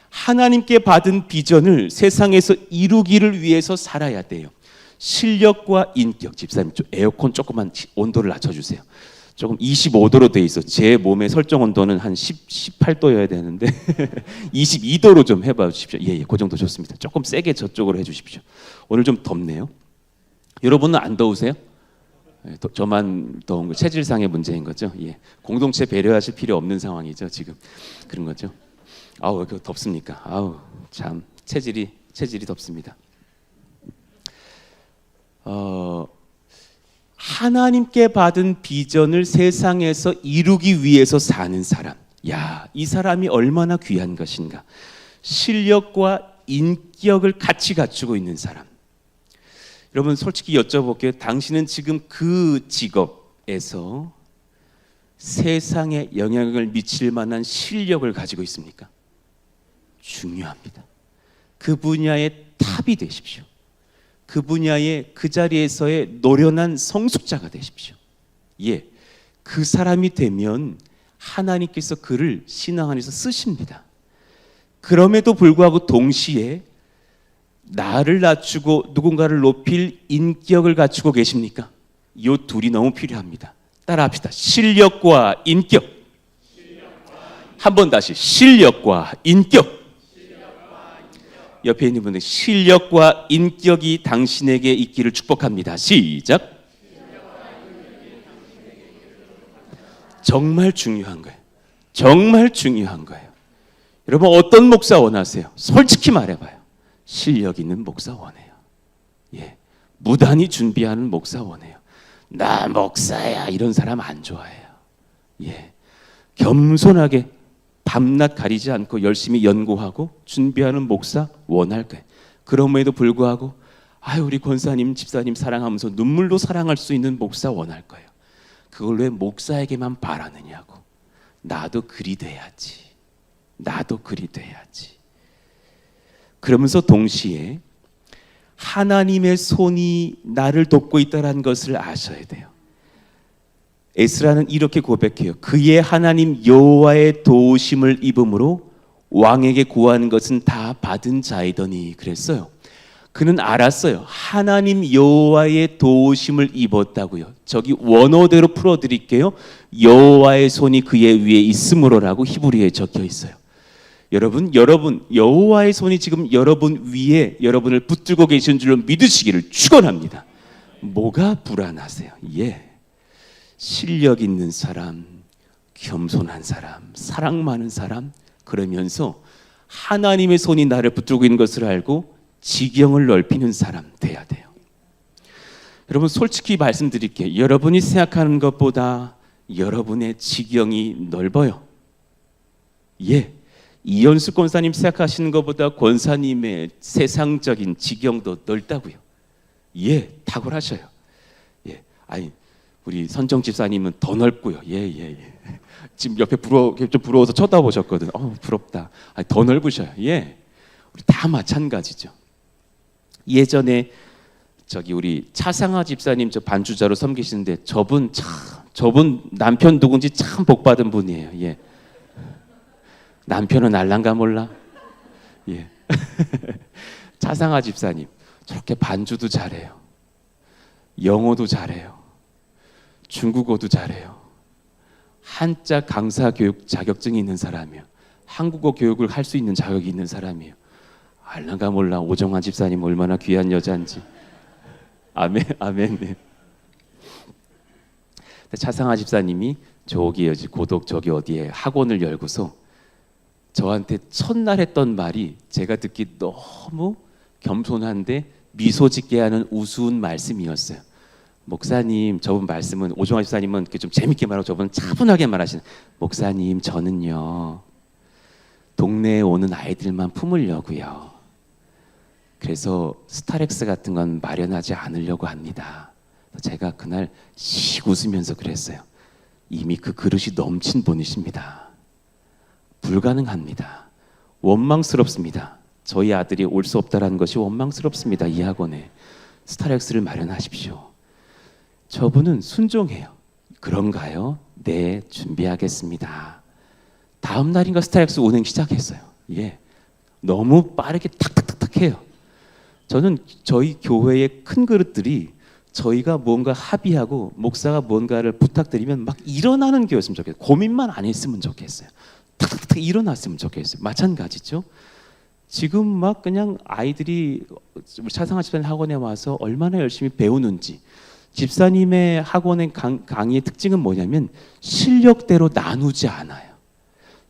하나님께 받은 비전을 세상에서 이루기를 위해서 살아야 돼요. 실력과 인격. 집사님 에어컨 조금만 온도를 낮춰주세요. 조금 25도로 돼 있어. 제 몸의 설정 온도는 한 18도여야 되는데 22도로 좀 해봐 주십시오. 예, 그 정도 좋습니다. 조금 세게 저쪽으로 해주십시오. 오늘 좀 덥네요. 여러분은 안 더우세요? 예, 저만 더운 거 체질상의 문제인 거죠. 예, 공동체 배려하실 필요 없는 상황이죠. 지금 그런 거죠. 아우, 왜 이렇게 덥습니까? 아우, 참 체질이 덥습니다. 하나님께 받은 비전을 세상에서 이루기 위해서 사는 사람. 야, 이 사람이 얼마나 귀한 것인가. 실력과 인격을 같이 갖추고 있는 사람. 여러분 솔직히 여쭤볼게요. 당신은 지금 그 직업에서 세상에 영향을 미칠 만한 실력을 가지고 있습니까? 중요합니다. 그 분야의 탑이 되십시오. 그 분야의 그 자리에서의 노련한 성숙자가 되십시오. 예, 그 사람이 되면 하나님께서 그를 신앙 안에서 쓰십니다. 그럼에도 불구하고 동시에 나를 낮추고 누군가를 높일 인격을 갖추고 계십니까? 이 둘이 너무 필요합니다. 따라합시다. 실력과 인격. 한 번 다시 실력과 인격. 옆에 있는 분들 실력과 인격이 당신에게 있기를 축복합니다. 시작. 정말 중요한 거예요. 정말 중요한 거예요. 여러분 어떤 목사 원하세요? 솔직히 말해봐요. 실력 있는 목사 원해요. 예, 무단히 준비하는 목사 원해요. 나 목사야 이런 사람 안 좋아해요. 예, 겸손하게 밤낮 가리지 않고 열심히 연구하고 준비하는 목사 원할 거예요. 그럼에도 불구하고 우리 권사님, 집사님 사랑하면서 눈물로 사랑할 수 있는 목사 원할 거예요. 그걸 왜 목사에게만 바라느냐고. 나도 그리 돼야지. 나도 그리 돼야지. 그러면서 동시에 하나님의 손이 나를 돕고 있다는 것을 아셔야 돼요. 에스라는 이렇게 고백해요. 그의 하나님 여호와의 도우심을 입음으로 왕에게 구하는 것은 다 받은 자이더니 그랬어요. 그는 알았어요. 하나님 여호와의 도우심을 입었다고요. 저기 원어대로 풀어드릴게요. 여호와의 손이 그의 위에 있으므로라고 히브리어에 적혀 있어요. 여러분 여호와의 손이 지금 여러분 위에 여러분을 붙들고 계신 줄로 믿으시기를 축원합니다. 뭐가 불안하세요? 예, 실력 있는 사람, 겸손한 사람, 사랑 많은 사람, 그러면서 하나님의 손이 나를 붙들고 있는 것을 알고 지경을 넓히는 사람 돼야 돼요. 여러분 솔직히 말씀드릴게요. 여러분이 생각하는 것보다 여러분의 지경이 넓어요. 예, 이현수 권사님 생각하시는 것보다 권사님의 세상적인 지경도 넓다고요. 예, 탁월하셔요. 예, 우리 선정 집사님은 더 넓고요. 예. 지금 옆에 좀 부러워서 쳐다보셨거든. 부럽다. 더 넓으셔요. 예, 우리 다 마찬가지죠. 예전에 저기 우리 차상아 집사님 저 반주자로 섬기시는데 저분 남편 누군지 참 복받은 분이에요. 예. 남편은 알란가 몰라. 예. 차상아 집사님 저렇게 반주도 잘해요. 영어도 잘해요. 중국어도 잘해요. 한자 강사 교육 자격증이 있는 사람이에요. 한국어 교육을 할 수 있는 자격이 있는 사람이에요. 알란가 몰라. 오정환 집사님 얼마나 귀한 여자인지. 아멘. 차상아 집사님이 저기 고독 저기 어디에 학원을 열고서 저한테 첫날 했던 말이 제가 듣기 너무 겸손한데 미소 짓게 하는 우스운 말씀이었어요. 목사님, 저분 말씀은 오정환 집사님은 좀 재밌게 말하고 저분은 차분하게 말하시는. 목사님, 저는요 동네에 오는 아이들만 품으려고요. 그래서 스타렉스 같은 건 마련하지 않으려고 합니다. 제가 그날 씩 웃으면서 그랬어요. 이미 그 그릇이 넘친 분이십니다. 불가능합니다. 원망스럽습니다. 저희 아들이 올 수 없다는 것이 원망스럽습니다. 이 학원에 스타렉스를 마련하십시오. 저분은 순종해요. 그런가요? 네, 준비하겠습니다. 다음 날인가 스타렉스 운행 시작했어요. 예, 너무 빠르게 탁탁탁탁 해요. 저는 저희 교회의 큰 그릇들이 저희가 뭔가 합의하고 목사가 뭔가를 부탁드리면 막 일어나는 교회였으면 좋겠어요. 고민만 안 했으면 좋겠어요. 탁탁탁 일어났으면 좋겠어요. 마찬가지죠. 지금 막 그냥 아이들이 차상화 집사님 학원에 와서 얼마나 열심히 배우는지, 집사님의 학원의 강의의 특징은 뭐냐면 실력대로 나누지 않아요.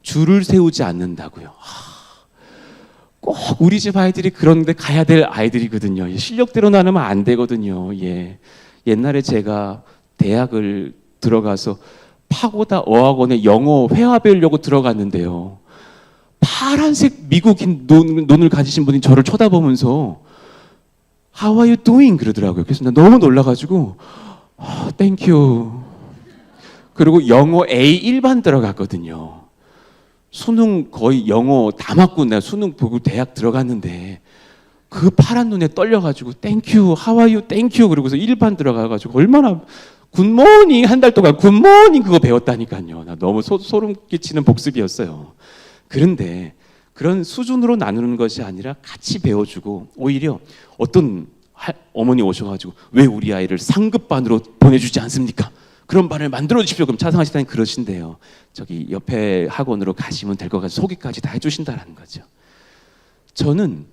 줄을 세우지 않는다고요. 꼭 우리 집 아이들이 그런데 가야 될 아이들이거든요. 실력대로 나누면 안 되거든요. 예. 옛날에 제가 대학을 들어가서 파고다 어학원에 영어 회화 배우려고 들어갔는데요. 파란색 미국인 눈을 가지신 분이 저를 쳐다보면서 How are you doing? 그러더라고요. 그래서 나 너무 놀라가지고 Thank you. 그리고 영어 A 일반 들어갔거든요. 수능 거의 영어 다 맞고 내가 수능 보고 대학 들어갔는데 그 파란 눈에 떨려가지고 Thank you, How are you? Thank you. 그러고서 일반 들어가가지고 얼마나 굿모닝 한 달 동안 굿모닝 그거 배웠다니까요. 나 너무 소름 끼치는 복습이었어요. 그런데 그런 수준으로 나누는 것이 아니라 같이 배워주고, 오히려 어떤 어머니 오셔가지고 왜 우리 아이를 상급반으로 보내주지 않습니까? 그런 반을 만들어 주십시오. 그럼 차상화 집사님 그러신대요. 저기 옆에 학원으로 가시면 될 것 같아서 소개까지 다 해주신다는 거죠. 저는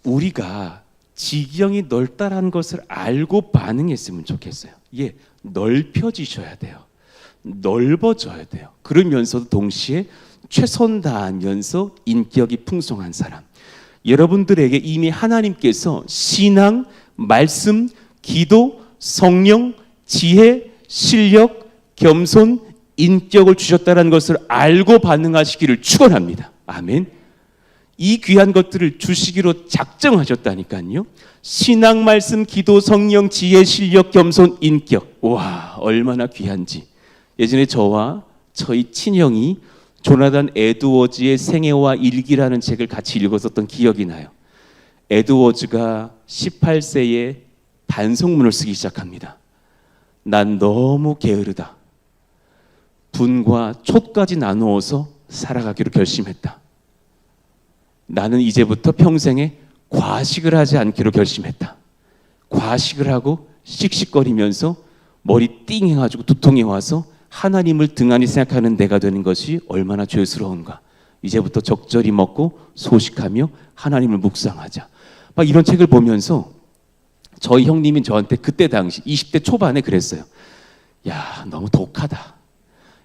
우리가 지경이 넓다라는 것을 알고 반응했으면 좋겠어요. 예, 넓혀지셔야 돼요. 넓어져야 돼요. 그러면서도 동시에 최선 다하면서 인격이 풍성한 사람. 여러분들에게 이미 하나님께서 신앙, 말씀, 기도, 성령, 지혜, 실력, 겸손, 인격을 주셨다는 것을 알고 반응하시기를 축원합니다. 아멘. 이 귀한 것들을 주시기로 작정하셨다니까요. 신앙, 말씀, 기도, 성령, 지혜, 실력, 겸손, 인격. 와, 얼마나 귀한지. 예전에 저와 저희 친형이 조나단 에드워즈의 생애와 일기라는 책을 같이 읽었었던 기억이 나요. 에드워즈가 18세에 반성문을 쓰기 시작합니다. 난 너무 게으르다. 분과 촛까지 나누어서 살아가기로 결심했다. 나는 이제부터 평생에 과식을 하지 않기로 결심했다. 과식을 하고 씩씩거리면서 머리 띵 해가지고 두통이 와서 하나님을 등한히 생각하는 내가 되는 것이 얼마나 죄스러운가. 이제부터 적절히 먹고 소식하며 하나님을 묵상하자. 막 이런 책을 보면서 저희 형님이 저한테 그때 당시 20대 초반에 그랬어요. 야, 너무 독하다.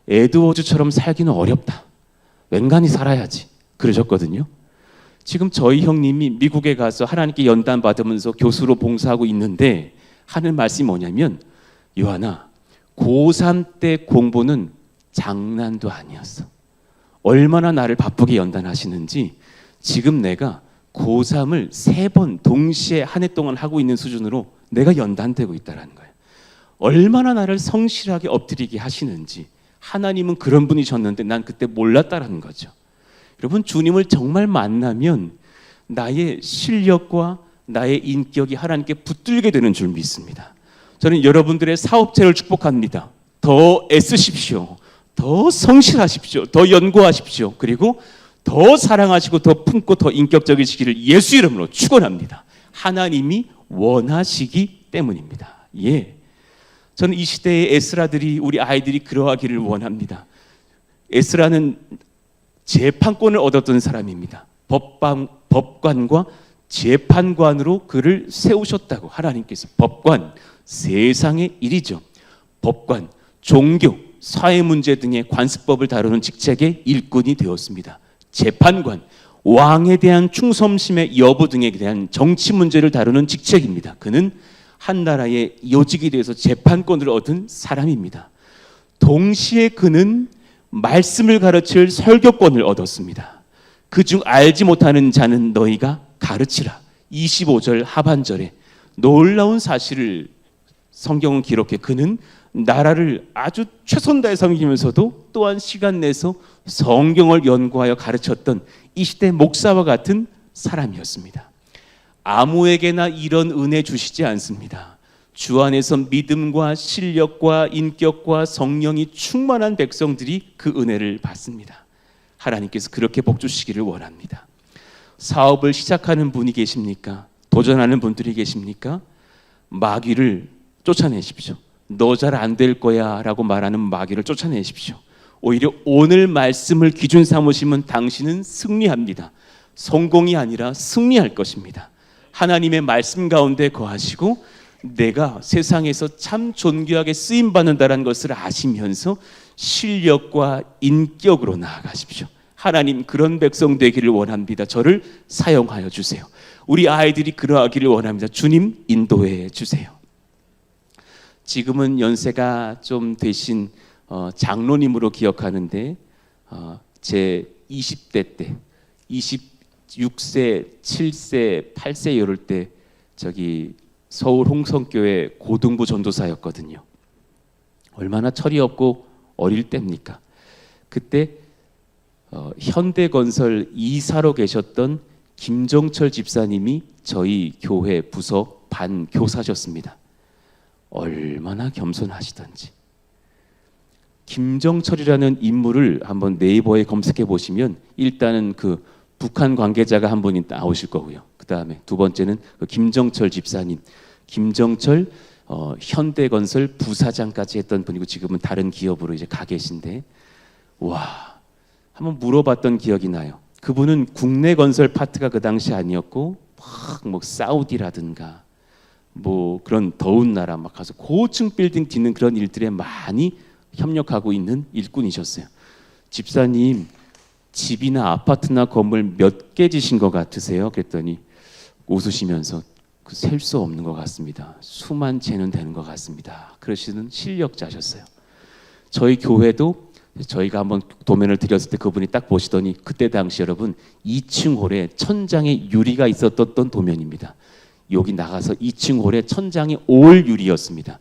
에드워즈처럼 살기는 어렵다. 웬간히 살아야지. 그러셨거든요. 지금 저희 형님이 미국에 가서 하나님께 연단 받으면서 교수로 봉사하고 있는데 하는 말씀이 뭐냐면, 요한아, 고3 때 공부는 장난도 아니었어. 얼마나 나를 바쁘게 연단하시는지 지금 내가 고3을 3번 동시에 한 해 동안 하고 있는 수준으로 내가 연단되고 있다는 거예요. 얼마나 나를 성실하게 엎드리게 하시는지. 하나님은 그런 분이셨는데 난 그때 몰랐다라는 거죠. 여러분, 주님을 정말 만나면 나의 실력과 나의 인격이 하나님께 붙들게 되는 줄 믿습니다. 저는 여러분들의 사업체를 축복합니다. 더 애쓰십시오. 더 성실하십시오. 더 연구하십시오. 그리고 더 사랑하시고 더 품고 더 인격적이시기를 예수 이름으로 축원합니다. 하나님이 원하시기 때문입니다. 예, 저는 이 시대의 에스라들이, 우리 아이들이 그러하기를 원합니다. 에스라는 재판권을 얻었던 사람입니다. 법관과 재판관으로 그를 세우셨다고. 하나님께서 법관, 세상의 일이죠. 법관, 종교, 사회 문제 등의 관습법을 다루는 직책의 일꾼이 되었습니다. 재판관, 왕에 대한 충성심의 여부 등에 대한 정치 문제를 다루는 직책입니다. 그는 한 나라의 요직이 돼서 재판권을 얻은 사람입니다. 동시에 그는 말씀을 가르칠 설교권을 얻었습니다. 그중 알지 못하는 자는 너희가 가르치라. 25절 하반절에 놀라운 사실을 성경은 기록해. 그는 나라를 아주 최선 다해 섬기면서도 또한 시간 내서 성경을 연구하여 가르쳤던 이 시대 목사와 같은 사람이었습니다. 아무에게나 이런 은혜 주시지 않습니다. 주 안에서 믿음과 실력과 인격과 성령이 충만한 백성들이 그 은혜를 받습니다. 하나님께서 그렇게 복 주시기를 원합니다. 사업을 시작하는 분이 계십니까? 도전하는 분들이 계십니까? 마귀를 쫓아내십시오. 너 잘 안 될 거야 라고 말하는 마귀를 쫓아내십시오. 오히려 오늘 말씀을 기준 삼으시면 당신은 승리합니다. 성공이 아니라 승리할 것입니다. 하나님의 말씀 가운데 거하시고 내가 세상에서 참 존귀하게 쓰임받는다는 것을 아시면서 실력과 인격으로 나아가십시오. 하나님, 그런 백성 되기를 원합니다. 저를 사용하여 주세요. 우리 아이들이 그러하기를 원합니다. 주님, 인도해 주세요. 지금은 연세가 좀 되신 장로님으로 기억하는데 제 20대 때 26세, 7세, 8세 이럴 때 저기 서울 홍성교회 고등부 전도사였거든요. 얼마나 철이 없고 어릴 때입니까? 그때 현대건설 이사로 계셨던 김정철 집사님이 저희 교회 부서 반 교사셨습니다. 얼마나 겸손하시던지. 김정철이라는 인물을 한번 네이버에 검색해 보시면 일단은 그 북한 관계자가 한 분이 나오실 거고요. 그 다음에 두 번째는 그 김정철 집사님, 김정철 현대건설 부사장까지 했던 분이고 지금은 다른 기업으로 이제 가 계신데, 와, 한번 물어봤던 기억이 나요. 그분은 국내 건설 파트가 그 당시 아니었고 막 뭐 사우디라든가 뭐 그런 더운 나라 막 가서 고층 빌딩 짓는 그런 일들에 많이 협력하고 있는 일꾼이셨어요. 집사님, 집이나 아파트나 건물 몇 개 지신 것 같으세요? 그랬더니 웃으시면서 셀 수 없는 것 같습니다. 수만 채는 되는 것 같습니다. 그러시는 실력자셨어요. 저희 교회도 저희가 한번 도면을 드렸을 때 그분이 딱 보시더니 그때 당시 여러분 2층 홀에 천장에 유리가 있었던 도면입니다. 여기 나가서 2층 홀에 천장이 올 유리였습니다.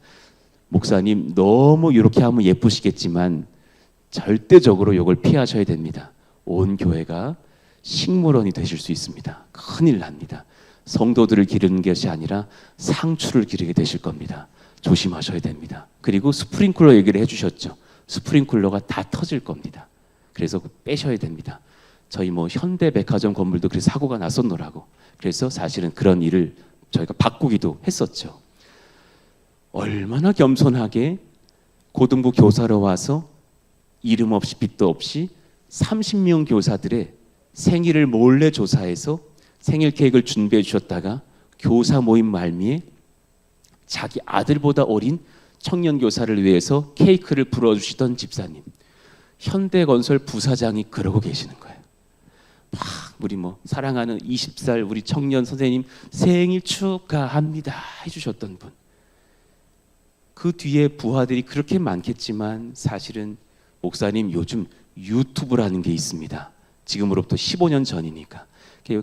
목사님, 너무 이렇게 하면 예쁘시겠지만 절대적으로 이걸 피하셔야 됩니다. 온 교회가 식물원이 되실 수 있습니다. 큰일 납니다. 성도들을 기르는 것이 아니라 상추를 기르게 되실 겁니다. 조심하셔야 됩니다. 그리고 스프링클러 얘기를 해주셨죠. 스프링클러가 다 터질 겁니다. 그래서 빼셔야 됩니다. 저희 뭐 현대백화점 건물도 그래서 사고가 났었노라고. 그래서 사실은 그런 일을 저희가 바꾸기도 했었죠. 얼마나 겸손하게 고등부 교사로 와서 이름 없이 빚도 없이 30명 교사들의 생일을 몰래 조사해서 생일 케이크를 준비해 주셨다가 교사 모임 말미에 자기 아들보다 어린 청년 교사를 위해서 케이크를 불어주시던 집사님, 현대건설 부사장이 그러고 계시는 거예요. 막 우리 뭐 사랑하는 20살 우리 청년 선생님 생일 축하합니다 해주셨던 분. 그 뒤에 부하들이 그렇게 많겠지만 사실은 목사님 요즘 유튜브라는 게 있습니다. 지금으로부터 15년 전이니까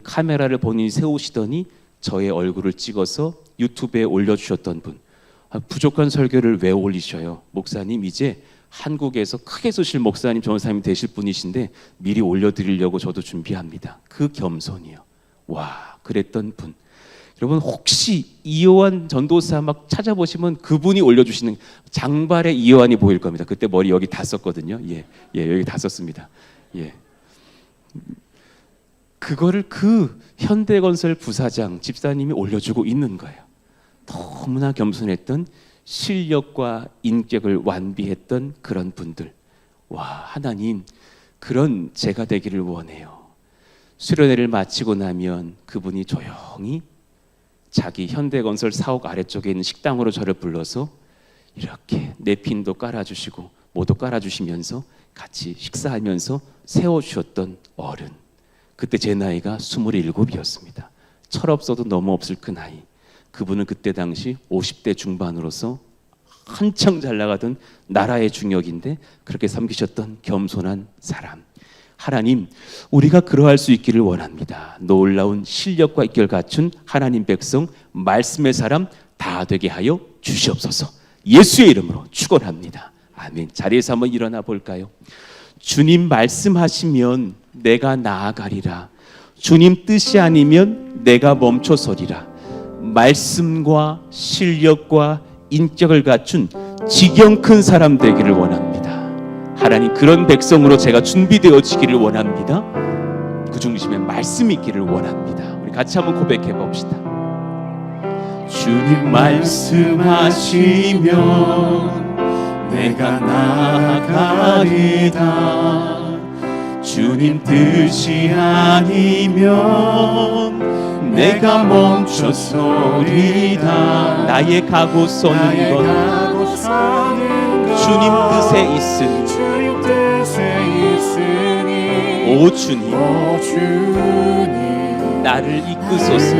카메라를 본인이 세우시더니 저의 얼굴을 찍어서 유튜브에 올려주셨던 분. 부족한 설교를 왜 올리셔요? 목사님, 이제 한국에서 크게 쓰실 목사님, 전사님이 되실 분이신데 미리 올려드리려고 저도 준비합니다. 그 겸손이요. 와, 그랬던 분. 여러분 혹시 이요한 전도사 막 찾아보시면 그분이 올려주시는 장발의 이요한이 보일 겁니다. 그때 머리 여기 다 썼거든요. 예, 여기 다 썼습니다. 예. 그거를 그 현대건설 부사장 집사님이 올려주고 있는 거예요. 너무나 겸손했던 실력과 인격을 완비했던 그런 분들. 와, 하나님, 그런 제가 되기를 원해요. 수련회를 마치고 나면 그분이 조용히 자기 현대건설 사옥 아래쪽에 있는 식당으로 저를 불러서 이렇게 냅킨도 깔아주시고 뭐도 깔아주시면서 같이 식사하면서 세워주셨던 어른. 그때 제 나이가 27이었습니다. 철없어도 너무 없을 그 나이. 그분은 그때 당시 50대 중반으로서 한창 잘 나가던 나라의 중역인데 그렇게 섬기셨던 겸손한 사람. 하나님, 우리가 그러할 수 있기를 원합니다. 놀라운 실력과 인격을 갖춘 하나님 백성, 말씀의 사람 다 되게 하여 주시옵소서. 예수의 이름으로 축원합니다. 아멘. 자리에서 한번 일어나 볼까요? 주님 말씀하시면 내가 나아가리라. 주님 뜻이 아니면 내가 멈춰서리라. 말씀과 실력과 인격을 갖춘 지경 큰 사람 되기를 원합니다. 하나님, 그런 백성으로 제가 준비되어지기를 원합니다. 그 중심에 말씀이 있기를 원합니다. 우리 같이 한번 고백해 봅시다. 주님 말씀하시면 내가 나아가리다. 주님 뜻이 아니면 내가 멈춰서리다. 나의 가고 서는 것 주님 뜻에 있으니 오 주님 나를 이끄소서.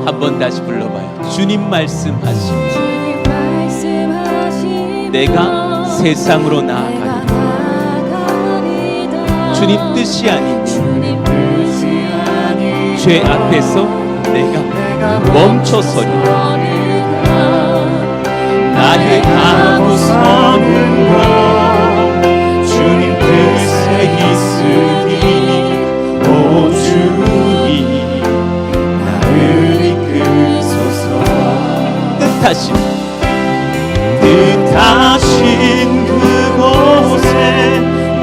한번 다시 불러봐요. 주님 말씀하시면 내가 세상으로 나아가리라. 주님 뜻이 아니면 죄 앞에서 내가 멈춰서리라. 나의 가고 서는 것 주님 뜻에 있으니 오 주님 나를 이끄소서. 뜻하신 그곳에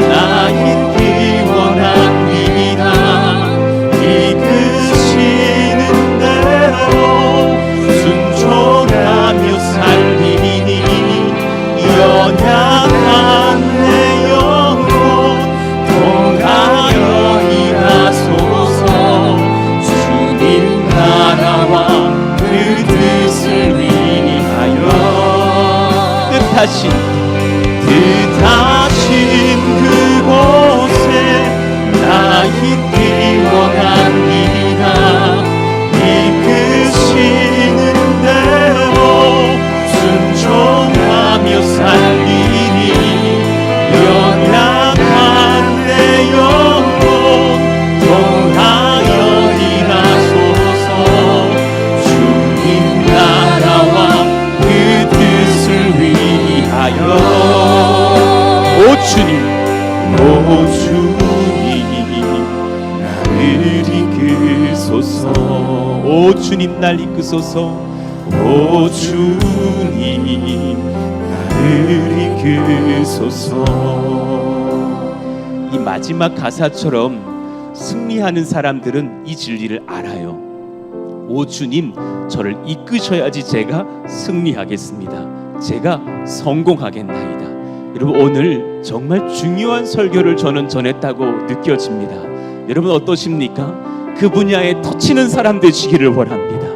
나 있기 원합니다. 이끄시는 대로 순종하며 살리니 연약한 내 영혼 통하여 일하소서. 주님 나라와 그 뜻을 위하여 뜻하신 그곳에 나 있기 원합니다. 이끄시는 대로 순종하며 살리니 연약한 내 영혼 통하여 일하소서. 주님 나라와 그 뜻을 위하여 오 주님 나를 이끄소서. 오 주님 날 이끄소서. 오 주님 나를 이끄소서. 이 마지막 가사처럼 승리하는 사람들은 이 진리를 알아요. 오 주님 저를 이끄셔야지 제가 승리하겠습니다. 제가 성공하겠나이다. 여러분 오늘 정말 중요한 설교를 저는 전했다고 느껴집니다. 여러분 어떠십니까? 그 분야에 터치는 사람 되시기를 원합니다.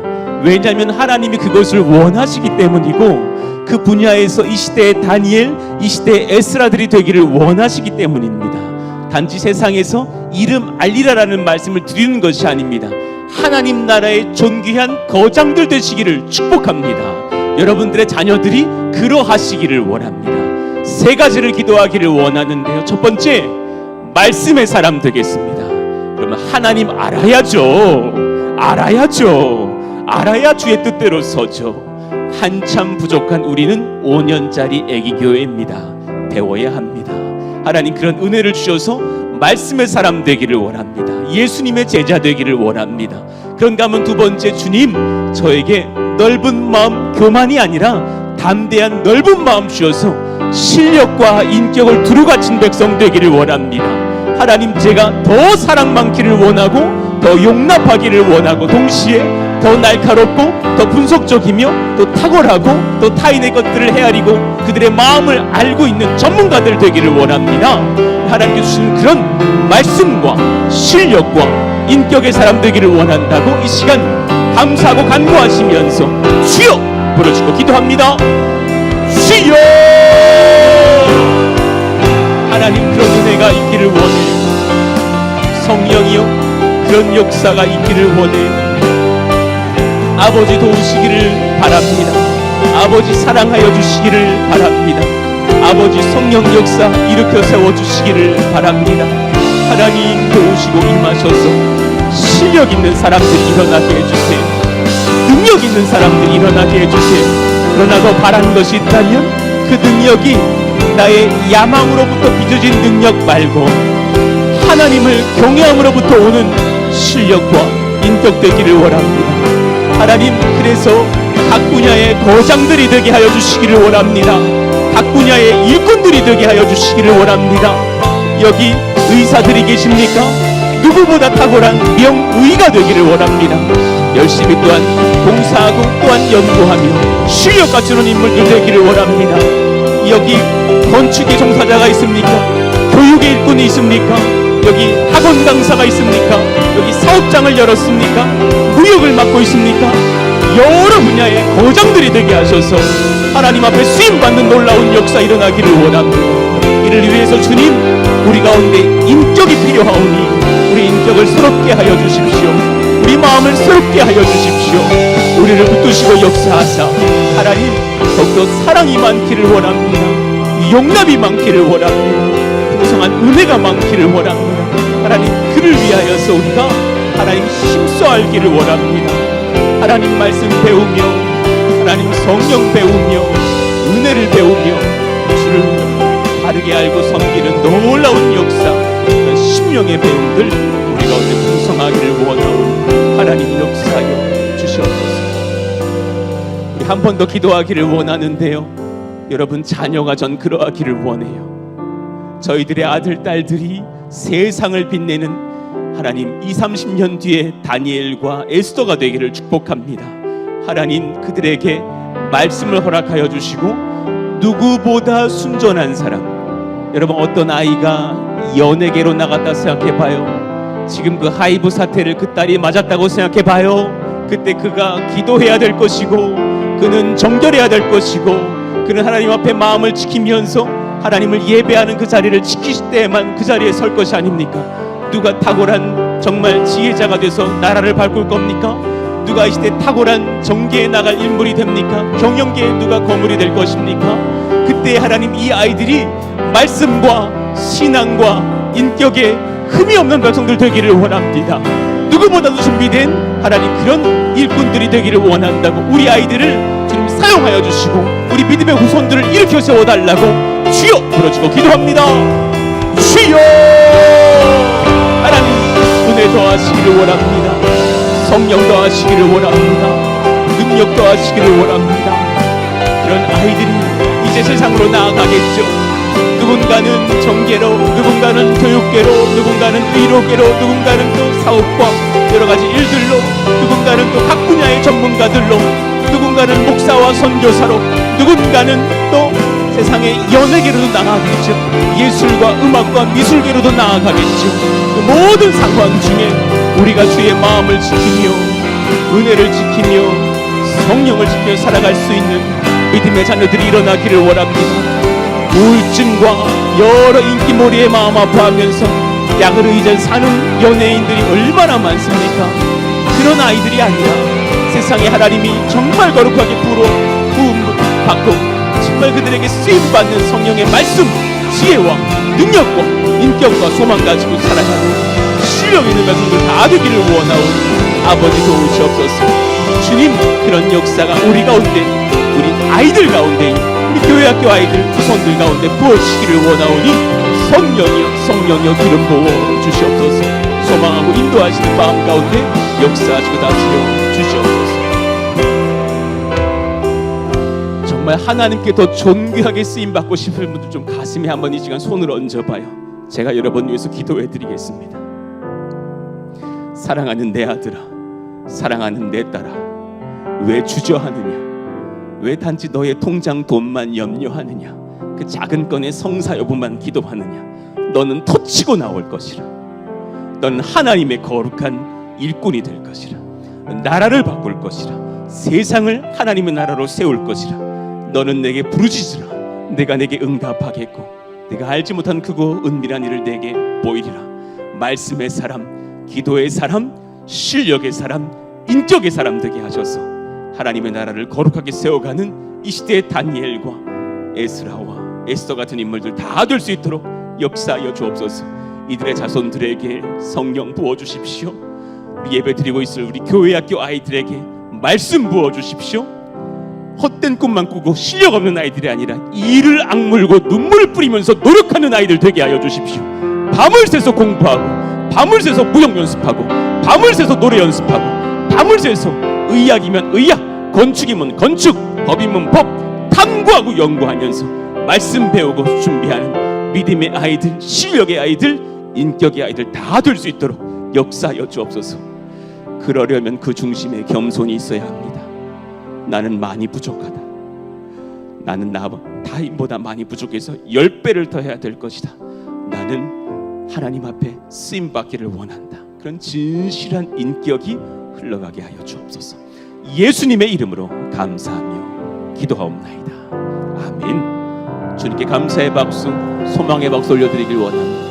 왜냐하면 하나님이 그것을 원하시기 때문이고 그 분야에서 이 시대의 다니엘, 이 시대의 에스라들이 되기를 원하시기 때문입니다. 단지 세상에서 이름 알리라라는 말씀을 드리는 것이 아닙니다. 하나님 나라의 존귀한 거장들 되시기를 축복합니다. 여러분들의 자녀들이 그러하시기를 원합니다. 세 가지를 기도하기를 원하는데요. 첫 번째, 말씀의 사람 되겠습니다. 그러면 하나님 알아야죠. 알아야 주의 뜻대로 서죠. 한참 부족한 우리는 5년짜리 애기교회입니다. 배워야 합니다. 하나님 그런 은혜를 주셔서 말씀의 사람 되기를 원합니다. 예수님의 제자 되기를 원합니다. 그런가 하면 두 번째, 주님 저에게 넓은 마음, 교만이 아니라 담대한 넓은 마음 주셔서 실력과 인격을 두루 갖춘 백성 되기를 원합니다. 하나님 제가 더 사랑 많기를 원하고 더 용납하기를 원하고 동시에 더 날카롭고 더 분석적이며 또 탁월하고 또 타인의 것들을 헤아리고 그들의 마음을 알고 있는 전문가들 되기를 원합니다. 하나님께 주시는 그런 말씀과 실력과 인격의 사람 되기를 원한다고 이 시간 감사하고 간구하시면서 주여 부르시고 기도합니다. 주여! 하나님 그런 은혜가 있기를 원해요. 성령이여 그런 역사가 있기를 원해요. 아버지 도우시기를 바랍니다. 아버지 사랑하여 주시기를 바랍니다. 아버지 성령 역사 일으켜 세워주시기를 바랍니다. 하나님 도우시고 임하셔서 실력 있는 사람들이 일어나게 해주세요. 능력 있는 사람들이 일어나게 해주세요. 그러나 더 바라는 것이 있다면 그 능력이 나의 야망으로부터 빚어진 능력 말고 하나님을 경외함으로부터 오는 실력과 인격 되기를 원합니다. 하나님 그래서 각 분야의 거장들이 되게 하여 주시기를 원합니다. 각 분야의 일꾼들이 되게 하여 주시기를 원합니다. 여기 의사들이 계십니까? 누구보다 탁월한 명의가 되기를 원합니다. 열심히 또한 봉사하고 또한 연구하며 실력 갖추는 인물들 되기를 원합니다. 여기 건축의 종사자가 있습니까? 교육의 일꾼이 있습니까? 여기 학원 강사가 있습니까? 여기 사업장을 열었습니까? 무역을 맡고 있습니까? 여러 분야의 거장들이 되게 하셔서 하나님 앞에 쓰임받는 놀라운 역사 일어나기를 원합니다. 이를 위해서 주님, 우리 가운데 인격이 필요하오니 우리 인격을 새롭게 하여 주십시오. 우리 마음을 새롭게 하여 주십시오. 우리를 붙드시고 역사하사 하나님 더욱더 사랑이 많기를 원합니다. 용납이 많기를 원합니다. 풍성한 은혜가 많기를 원합니다. 하나님, 그를 위하여서 우리가 하나님 힘써 알기를 원합니다. 하나님 말씀 배우며 하나님 성령 배우며 은혜를 배우며 주를 바르게 알고 섬기는 놀라운 역사, 심령의 배움들 우리 가운데 풍성하기를 원하오니 하나님 역사하여 주시옵소서. 우리 한 번 더 기도하기를 원하는데요, 여러분 자녀가 전 그러하기를 원해요. 저희들의 아들 딸들이 세상을 빛내는 하나님 20-30년 뒤에 다니엘과 에스더가 되기를 축복합니다. 하나님 그들에게 말씀을 허락하여 주시고 누구보다 순전한 사람, 여러분 어떤 아이가 연예계로 나갔다 생각해봐요. 지금 그 하이브 사태를 그 딸이 맞았다고 생각해봐요. 그때 그가 기도해야 될 것이고 그는 정결해야 될 것이고 그는 하나님 앞에 마음을 지키면서 하나님을 예배하는 그 자리를 지키실 때에만 그 자리에 설 것이 아닙니까? 누가 탁월한 정말 지혜자가 돼서 나라를 바꿀 겁니까? 누가 이 시대 탁월한 정계에 나갈 인물이 됩니까? 경영계에 누가 거물이 될 것입니까? 그때 하나님 이 아이들이 말씀과 신앙과 인격에 흠이 없는 백성들 되기를 원합니다. 누구보다도 준비된 하나님 그런 일꾼들이 되기를 원한다고 우리 아이들을 주님 사용하여 주시고 우리 믿음의 후손들을 일으켜 세워달라고 주여 부르짖고 기도합니다. 주여, 하나님 은혜 더하시기를 원합니다. 성령 더하시기를 원합니다. 능력 더하시기를 원합니다. 그런 아이들이 이제 세상으로 나아가겠죠. 누군가는 정계로, 누군가는 교육계로, 누군가는 의료계로, 누군가는 또 사업과 여러 가지 일들로, 누군가는 또 각 분야의 전문가들로, 누군가는 목사와 선교사로, 누군가는 또 세상의 연예계로도 나아가겠죠. 예술과 음악과 미술계로도 나아가겠죠. 그 모든 상황 중에 우리가 주의 마음을 지키며 은혜를 지키며 성령을 지켜 살아갈 수 있는 믿음의 자녀들이 일어나기를 원합니다. 우울증과 여러 인기몰이의 마음 아파하면서 약을 의지해 사는 연예인들이 얼마나 많습니까? 그런 아이들이 아니라 세상에 하나님이 정말 거룩하게 부음받고 정말 그들에게 쓰임받는 성령의 말씀, 지혜와 능력과 인격과 소망 가지고 살아가는 실력 있는 백성들 다 되기를 원하오니 아버지 도우시옵소서. 주님, 그런 역사가 우리 가운데, 우리 아이들 가운데, 우리 교회학교 아이들 후손들 가운데 부어지기를 원하오니 성령이여 기름 부어 주시옵소서. 소망하고 인도하시는 마음 가운데 역사하시고 다스려 주시옵소서. 정말 하나님께 더 존귀하게 쓰임받고 싶은 분들 좀 가슴에 한번 이 시간 손을 얹어봐요. 제가 여러분 위해서 기도해드리겠습니다. 사랑하는 내 아들아, 사랑하는 내 딸아, 왜 주저하느냐? 왜 단지 너의 통장 돈만 염려하느냐? 그 작은 건의 성사 여부만 기도하느냐? 너는 터치고 나올 것이라. 너는 하나님의 거룩한 일꾼이 될 것이라. 나라를 바꿀 것이라. 세상을 하나님의 나라로 세울 것이라. 너는 내게 부르짖으라. 내가 내게 응답하겠고 내가 알지 못한 크고 은밀한 일을 내게 보이리라. 말씀의 사람, 기도의 사람, 실력의 사람, 인격의 사람 되게 하셔서 하나님의 나라를 거룩하게 세워가는 이 시대의 다니엘과 에스라와 에스더 같은 인물들 다 될 수 있도록 역사하여 주옵소서. 이들의 자손들에게 성령 부어주십시오. 우리 예배드리고 있을 우리 교회학교 아이들에게 말씀 부어주십시오. 헛된 꿈만 꾸고 실력 없는 아이들이 아니라 이를 악물고 눈물을 뿌리면서 노력하는 아이들 되게 하여 주십시오. 밤을 새서 공부하고 밤을 새서 무용 연습하고 밤을 새서 노래 연습하고 밤을 새서 의학이면 의학, 건축이면 건축, 법이면 법 탐구하고 연구하면서 말씀 배우고 준비하는 믿음의 아이들, 실력의 아이들, 인격의 아이들 다 될 수 있도록 역사하여 주옵소서. 그러려면 그 중심에 겸손이 있어야 합니다. 나는 많이 부족하다. 나는 나 타인보다 많이 부족해서 10배를 더 해야 될 것이다. 나는 하나님 앞에 쓰임받기를 원한다. 그런 진실한 인격이 흘러가게 하여 주옵소서. 예수님의 이름으로 감사하며 기도하옵나이다. 아멘. 주님께 감사의 박수, 소망의 박수 올려드리길 원합니다.